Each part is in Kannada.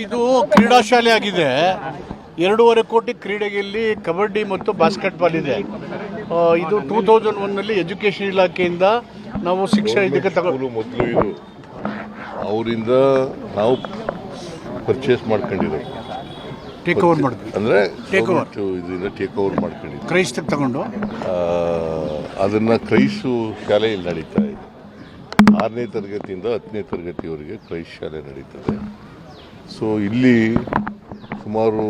ಇದು ಕ್ರೀಡಾ ಶಾಲೆ ಆಗಿದೆ. 2.5 ಕೋಟಿ ಕ್ರೀಡೆಯಲ್ಲಿ ಕಬಡ್ಡಿ ಮತ್ತು ಬಾಸ್ಕೆಟ್ಬಾಲ್ ಇದೆ. ಇದು 2001ನಲ್ಲಿ ಎಜುಕೇಷನ್ ಇಲಾಖೆಯಿಂದ ನಾವು ಶಿಕ್ಷಣ ಇದಕ್ಕೆ ಮೊದಲು ಇದು ಅವರಿಂದ ನಾವು ಪರ್ಚೇಸ್ ಮಾಡ್ಕೊಂಡಿರೋದು, ಟೇಕ್ ಓವರ್ ಮಾಡಿದ್ವಿ. ಅಂದರೆ ಇದರಿಂದ ಟೇಕ್ ಓವರ್ ಮಾಡ್ಕೊಂಡಿದ್ವಿ. ಕ್ರೈಸ್ತಕ್ಕೆ ತಗೊಂಡು ಅದನ್ನು ಕ್ರೈಸ್ತು ಶಾಲೆಯಲ್ಲಿ ನಡೀತಾ ಇದೆ. 6ನೇ ತರಗತಿಯಿಂದ 10ನೇ ತರಗತಿಯವರೆಗೆ ಕ್ರೈಸ್ತ ಶಾಲೆ ನಡೀತದೆ. ಸೊ ಇಲ್ಲಿ ಸುಮಾರು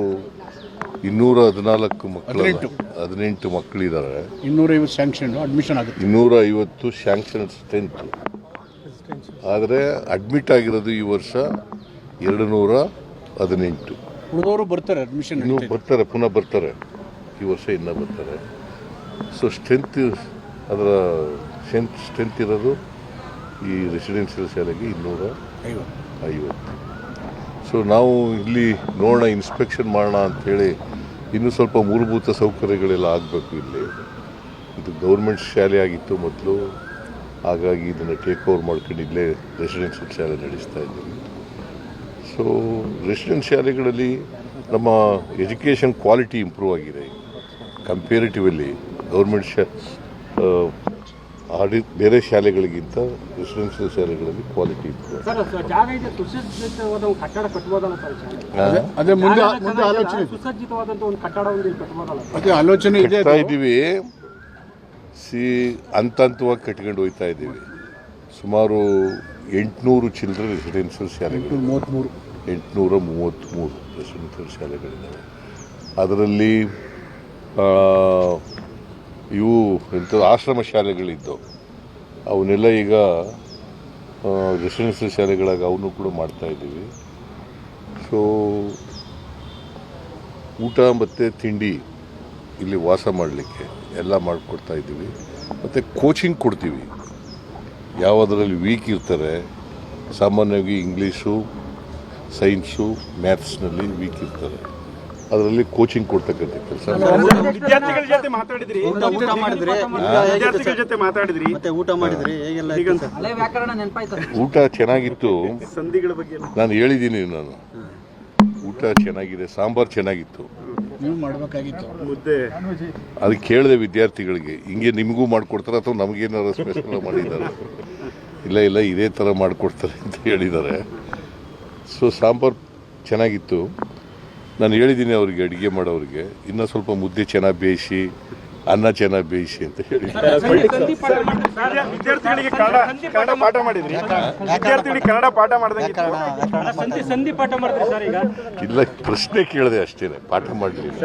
214 ಮಕ್ಕಳು, 18 ಮಕ್ಕಳಿದ್ದಾರೆ. 250 ಸ್ಯಾಂಕ್ಷನ್ ಅಡ್ಮಿಷನ್ ಆಗುತ್ತೆ. 250 ಸ್ಯಾಂಕ್ಷನ್ ಸ್ಟ್ರೆಂತ್. ಆದರೆ ಅಡ್ಮಿಟ್ ಆಗಿರೋದು ಈ ವರ್ಷ 218. ಉಳಿದವರು ಬರ್ತಾರೆ, ಅಡ್ಮಿಷನ್ ಇನ್ನೂ ಬರ್ತಾರೆ, ಪುನಃ ಬರ್ತಾರೆ, ಈ ವರ್ಷ ಇನ್ನೂ ಬರ್ತಾರೆ. ಸೊ ಸ್ಟ್ರೆಂತ್, ಅದರ ಸ್ಟ್ರೆಂತ್ ಇರೋದು ಈ ರೆಸಿಡೆನ್ಷಿಯಲ್ ಶಾಲೆಗೆ 250. ಸೊ ನಾವು ಇಲ್ಲಿ ನೋಡೋಣ, ಇನ್ಸ್ಪೆಕ್ಷನ್ ಮಾಡೋಣ ಅಂಥೇಳಿ. ಇನ್ನೂ ಸ್ವಲ್ಪ ಮೂಲಭೂತ ಸೌಕರ್ಯಗಳೆಲ್ಲ ಆಗಬೇಕು. ಇಲ್ಲಿ ಇದು ಗೌರ್ಮೆಂಟ್ ಶಾಲೆ ಆಗಿತ್ತು ಮೊದಲು, ಹಾಗಾಗಿ ಇದನ್ನು ಟೇಕ್ ಓವರ್ ಮಾಡ್ಕೊಂಡು ಇಲ್ಲೇ ರೆಸಿಡೆನ್ಷಿಯಲ್ ಶಾಲೆ ನಡೆಸ್ತಾ ಇದ್ದೀವಿ. ಸೊ ರೆಸಿಡೆನ್ಸ್ ಶಾಲೆಗಳಲ್ಲಿ ನಮ್ಮ ಎಜುಕೇಷನ್ ಕ್ವಾಲಿಟಿ ಇಂಪ್ರೂವ್ ಆಗಿದೆ. ಕಂಪೇರಿಟಿವ್ಲಿ ಗೌರ್ಮೆಂಟ್ ಬೇರೆ ಶಾಲೆಗಳಿಗಿಂತ ರೆಸಿಡೆನ್ಷಿಯಲ್ ಶಾಲೆಗಳಲ್ಲಿ ಕ್ವಾಲಿಟಿ ಇಂಪ್ರೂವ್. ಆಲೋಚನೆ ಇದ್ದೀವಿ. ಹಂತವಾಗಿ ಕಟ್ಕೊಂಡು ಹೋಗ್ತಾ ಇದ್ದೀವಿ. ಸುಮಾರು 800 ಚಿಲ್ಡ್ರನ್ ರೆಸಿಡೆನ್ಷಿಯಲ್ ಶಾಲೆಗಳು, 833 ರೆಸಿಡೆನ್ಷಿಯಲ್ ಶಾಲೆಗಳಿದ್ದಾವೆ. ಅದರಲ್ಲಿ ಇವು ಆಶ್ರಮ ಶಾಲೆಗಳಿದ್ದವು, ಅವನ್ನೆಲ್ಲ ಈಗ ರೆಸಿಡೆನ್ಷಿಯಲ್ ಶಾಲೆಗಳಾಗಿ ಅವನು ಕೂಡ ಮಾಡ್ತಾಯಿದ್ದೀವಿ. ಸೊ ಊಟ ಮತ್ತು ತಿಂಡಿ ಇಲ್ಲಿ ವಾಸ ಮಾಡಲಿಕ್ಕೆ ಎಲ್ಲ ಮಾಡಿಕೊಡ್ತಾ ಇದ್ದೀವಿ. ಮತ್ತು ಕೋಚಿಂಗ್ ಕೊಡ್ತೀವಿ. ಯಾವುದರಲ್ಲಿ ವೀಕ್ ಇರ್ತಾರೆ, ಸಾಮಾನ್ಯವಾಗಿ ಇಂಗ್ಲೀಷು, ಸೈನ್ಸು, ಮ್ಯಾಥ್ಸ್ನಲ್ಲಿ ವೀಕ್ ಇರ್ತಾರೆ, ಅದರಲ್ಲಿ ಕೋಚಿಂಗ್ ಕೊಡ್ತಕ್ಕಂಥ ಕೆಲಸ. ಊಟ ಚೆನ್ನಾಗಿತ್ತು, ನಾನು ಹೇಳಿದ್ದೀನಿ. ಊಟ ಚೆನ್ನಾಗಿದೆ, ಸಾಂಬಾರು ಚೆನ್ನಾಗಿತ್ತು. ಅದಕ್ಕೆ ಕೇಳಿದೆ ವಿದ್ಯಾರ್ಥಿಗಳಿಗೆ, ಹಿಂಗೆ ನಿಮಗೂ ಮಾಡಿಕೊಡ್ತಾರೆ ಅಥವಾ ನಮಗೇನಾದ್ರು ಸ್ಪೆಷಲ್ ಮಾಡಿದ್ದಾರೆ? ಇಲ್ಲ ಇದೇ ಥರ ಮಾಡಿಕೊಡ್ತಾರೆ ಅಂತ ಹೇಳಿದ್ದಾರೆ. ಸೊ ಸಾಂಬಾರು ಚೆನ್ನಾಗಿತ್ತು. ನಾನು ಹೇಳಿದ್ದೀನಿ ಅವ್ರಿಗೆ, ಅಡುಗೆ ಮಾಡೋರಿಗೆ, ಇನ್ನೂ ಸ್ವಲ್ಪ ಮುದ್ದೆ ಚೆನ್ನಾಗಿ ಬೇಯಿಸಿ, ಅನ್ನ ಚೆನ್ನಾಗಿ ಬೇಯಿಸಿ ಅಂತ ಹೇಳಿದ್ದೀನಿ. ಇಲ್ಲ, ಪ್ರಶ್ನೆ ಕೇಳಿದೆ ಅಷ್ಟೇ, ಪಾಠ ಮಾಡಲಿಲ್ಲ.